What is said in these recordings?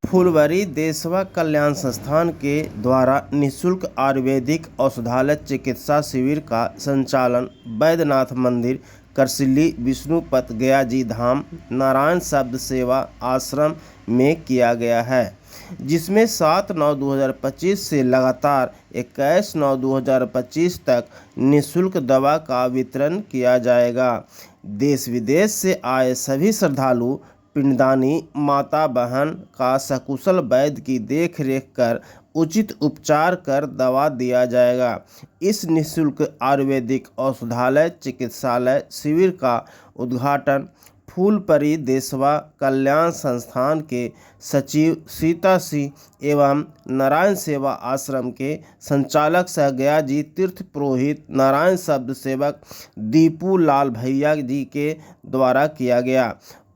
फुलवारी देशवा कल्याण संस्थान के द्वारा निःशुल्क आयुर्वेदिक औषधालय चिकित्सा शिविर का संचालन बैद्यनाथ मंदिर, करसिल्ली, विष्णुपत, गयाजी धाम, नारायण शब्द सेवा आश्रम में किया गया है, जिसमें 7/9/2025 से लगातार 21/9/2025 तक निःशुल्क दवा का वितरण किया जाएगा। देश विदेश से आए सभी श्रद्धालु पिंडदानी माता बहन का सकुशल वैद्य की देख रेख कर उचित उपचार कर दवा दिया जाएगा। इस निःशुल्क आयुर्वेदिक औषधालय चिकित्सालय शिविर का उद्घाटन फूलपरी देशवा कल्याण संस्थान के सचिव सीता सिंह एवं नारायण सेवा आश्रम के संचालक सह गयाजी तीर्थ पुरोहित नारायण शब्द सेवक दीपू लाल भैया जी के द्वारा किया गया।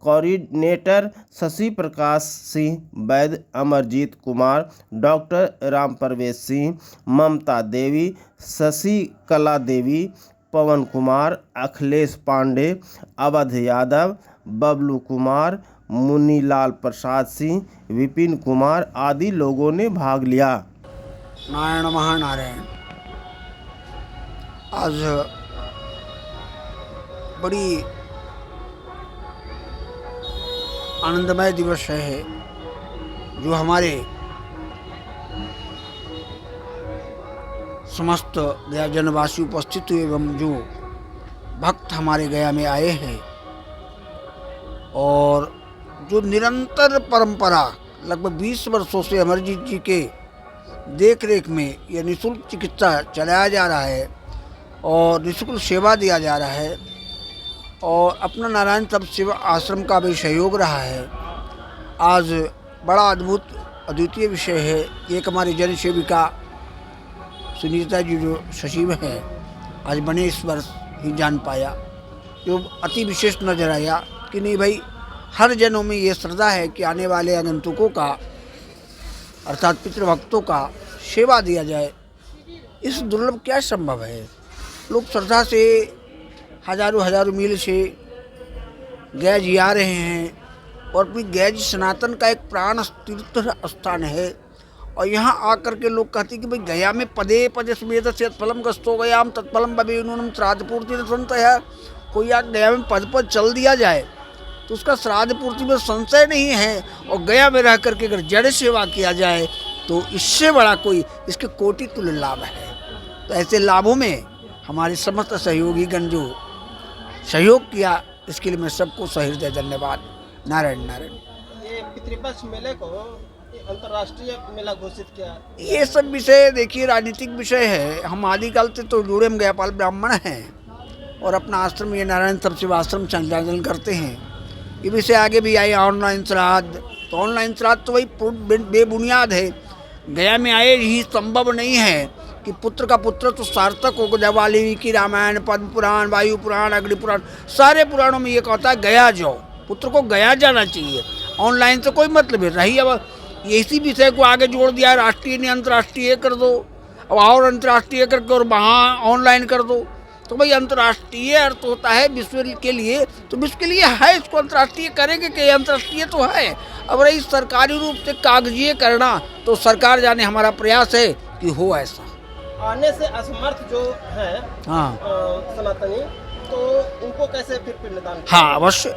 कोऑर्डिनेटर शशि प्रकाश सिंह, वैद्य अमरजीत कुमार, डॉक्टर राम प्रवेश सिंह, ममता देवी, शशि कला देवी, पवन कुमार, अखिलेश पांडे, अवध यादव, बबलू कुमार, मुनीलाल प्रसाद सिंह, विपिन कुमार आदि लोगों ने भाग लिया। नारायण महानारायण। आज बड़ी आनंदमय दिवस है जो हमारे समस्त गया जनवासी उपस्थित हुए एवं जो भक्त हमारे गया में आए हैं और जो निरंतर परंपरा लगभग 20 वर्षों से अमरजीत जी के देख रेख में यह निःशुल्क चिकित्सा चलाया जा रहा है और निःशुल्क सेवा दिया जा रहा है और अपना नारायण शब्द सेवा आश्रम का भी सहयोग रहा है। आज बड़ा अद्भुत अद्वितीय विषय है। एक हमारी जन सेविका सुनीता जी जो सचिव हैं आज बने इस वर्ष ही जान पाया, जो अति विशेष नजर आया कि नहीं भाई, हर जनों में ये श्रद्धा है कि आने वाले आगंतुकों का अर्थात पितृभक्तों का सेवा दिया जाए। इस दुर्लभ क्या संभव है। लोग श्रद्धा से हजारों मील से गया जी आ रहे हैं और अपनी गया जी सनातन का एक प्राण तीर्थ स्थान है और यहाँ आकर के लोग कहते हैं कि भाई गया में पदे पदे समेत से फलम गस्तो गयाम तत्फलम बबे उन्होंने श्राद्ध पूर्ति संत है। कोई आग गया में पद पर चल दिया जाए तो उसका श्राद्ध पूर्ति में संशय नहीं है और गया में रह करके अगर जड़ सेवा किया जाए तो इससे बड़ा कोई इसके कोटि तुल्य लाभ है। तो ऐसे लाभों में हमारे समस्त सहयोगी गण जो सहयोग किया इसके लिए मैं सबको सहृदय धन्यवाद। नारायण नारायण। ये पितृपक्ष मेले को अंतर्राष्ट्रीय मेला घोषित किया। ये सब विषय देखिए राजनीतिक विषय है। हम आदिकाल से तो जुड़े हम गयापाल ब्राह्मण हैं और अपना आश्रम ये नारायण शब्द सेवा आश्रम संचालन करते हैं। ये विषय आगे भी आए ऑनलाइन श्राद्ध, तो ऑनलाइन श्राद्ध तो वही बेबुनियाद है। गया में आए ही संभव नहीं है कि पुत्र का पुत्र तो सार्थक हो गया। वाल्मीकि रामायण, पद्म पुराण, वायु पुराण, अग्नि पुराण, सारे पुराणों में ये कहता है गया जाओ, पुत्र को गया जाना चाहिए। ऑनलाइन से कोई मतलब है रही। अब इसी विषय को आगे जोड़ दिया, राष्ट्रीय नहीं अंतर्राष्ट्रीय कर दो, अब और अंतर्राष्ट्रीय करके और वहाँ ऑनलाइन कर दो। तो भाई अंतर्राष्ट्रीय अर्थ होता है विश्व के लिए, तो विश्व के लिए है, इसको अंतर्राष्ट्रीय करेंगे कि अंतर्राष्ट्रीय तो है। अब रही सरकारी रूप से कागजीय करना तो सरकार जाने, हमारा प्रयास है कि हो ऐसा। आने से असमर्थ जो है सनातनी, तो उनको कैसे फिर पिंडदान? हाँ अवश्य,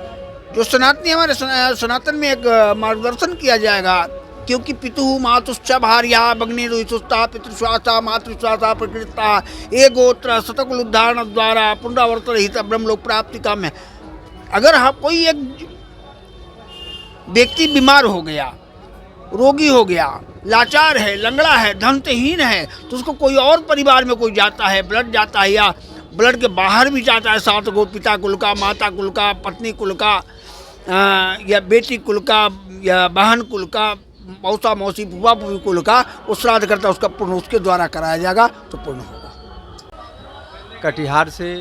जो सनातनी हमारे सनातन में एक मार्गदर्शन किया जाएगा, क्योंकि पितु मातुश्च भार्या भग्निरुषुस्ता पितृश्वासा मातृश्वासा प्रकृता ये गोत्र शतकुल उद्धारण द्वारा पुनरावर्त रहित ब्रह्मलोक प्राप्ति का में। अगर हम कोई एक व्यक्ति बीमार हो गया, रोगी हो गया, लाचार है, लंगड़ा है, धनहीन है, तो उसको कोई और परिवार में कोई जाता है, ब्लड जाता है या ब्लड के बाहर भी जाता है, साथ को पिता कुल का, माता कुल का, पत्नी कुल का या बेटी कुल का या बहन कुल का, मौसा मौसी बुआ बुआ कुल का, वो श्राद्ध करता है, उसका पूर्ण उसके द्वारा कराया जाएगा तो पूर्ण होगा। कटिहार से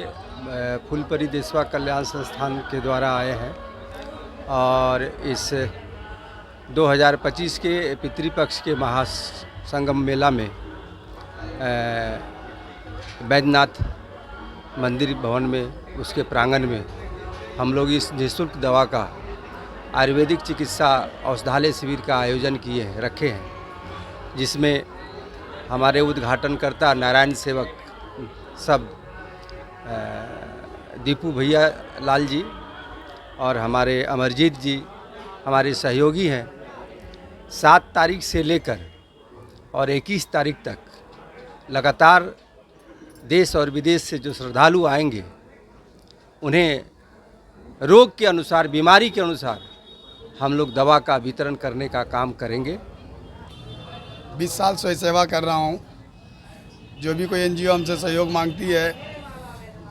फूलपरी देशवा कल्याण संस्थान के द्वारा आए हैं और इस 2025 के पितृपक्ष के महासंगम मेला में बैद्यनाथ मंदिर भवन में उसके प्रांगण में हम लोग इस निःशुल्क दवा का आयुर्वेदिक चिकित्सा औषधालय शिविर का आयोजन रखे हैं, जिसमें हमारे उद्घाटनकर्ता नारायण सेवक सब दीपू भैया लाल जी और हमारे अमरजीत जी हमारे सहयोगी हैं। 7 तारीख से लेकर और 21 तारीख तक लगातार देश और विदेश से जो श्रद्धालु आएंगे उन्हें रोग के अनुसार, बीमारी के अनुसार हम लोग दवा का वितरण करने का काम करेंगे। 20 साल से सेवा कर रहा हूँ। जो भी कोई एनजीओ हमसे सहयोग मांगती है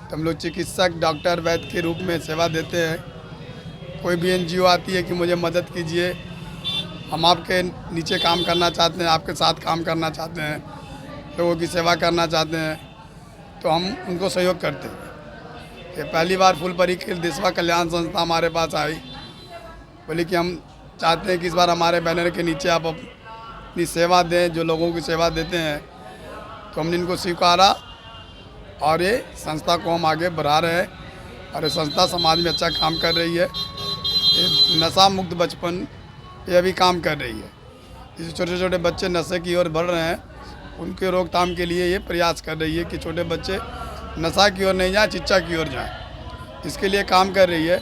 तो हम लोग चिकित्सक, डॉक्टर, वैद्य के रूप में सेवा देते हैं। कोई भी एनजीओ आती है कि मुझे मदद कीजिए, हम आपके नीचे काम करना चाहते हैं, आपके साथ काम करना चाहते हैं, लोगों की सेवा करना चाहते हैं, तो हम उनको सहयोग करते हैं। कि पहली बार फुलपरी के देशवा कल्याण संस्था हमारे पास आई, बोली कि हम चाहते हैं कि इस बार हमारे बैनर के नीचे आप अपनी सेवा दें, जो लोगों की सेवा देते हैं। तो हमने इनको स्वीकारा और ये संस्था को हम आगे बढ़ा रहे हैं और ये संस्था समाज में अच्छा काम कर रही है। ये नशा मुक्त बचपन ये भी काम कर रही है। जैसे छोटे छोटे बच्चे नशे की ओर बढ़ रहे हैं, उनके रोकथाम के लिए ये प्रयास कर रही है कि छोटे बच्चे नशा की ओर नहीं जाएं, शिक्षा की ओर जाएं। इसके लिए काम कर रही है।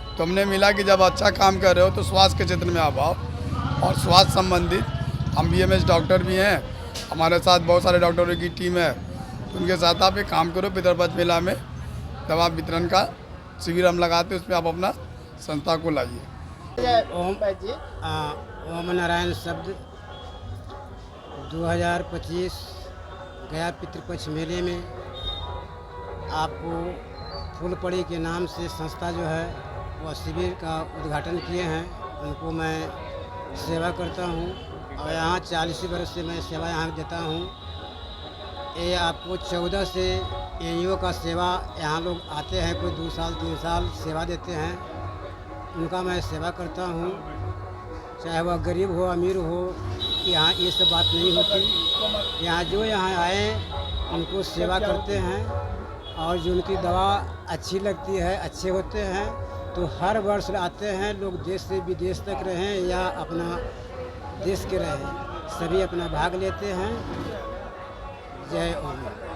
तो हमने मिला कि जब अच्छा काम कर रहे हो तो स्वास्थ्य के क्षेत्र में आप आओ, और स्वास्थ्य संबंधित हम BMS डॉक्टर भी हैं, हमारे साथ बहुत सारे डॉक्टरों की टीम है, तो उनके साथ आप एक काम करो। पितरपक्ष मेला में दवा वितरण का शिविर हम लगाते हैं, उसमें आप अपना संस्था को लाइए। ओम नारायण शब्द 2025 गया पितृपक्ष मेले में आपको फूलपड़ी के नाम से संस्था जो है वह शिविर का उद्घाटन किए हैं। उनको मैं सेवा करता हूँ और यहाँ 40 वर्ष से मैं सेवा यहाँ देता हूँ। ये आपको 14 से एनजीओ का सेवा यहाँ लोग आते हैं, कोई 2 साल 3 साल सेवा देते हैं, उनका मैं सेवा करता हूँ। चाहे वह गरीब हो अमीर हो, यहाँ ये सब बात नहीं होती। यहाँ जो यहाँ आए उनको सेवा करते हैं और जो उनकी दवा अच्छी लगती है, अच्छे होते हैं, तो हर वर्ष आते हैं लोग। देश से विदेश तक रहें या अपना देश के रहें, सभी अपना भाग लेते हैं। जय ओम।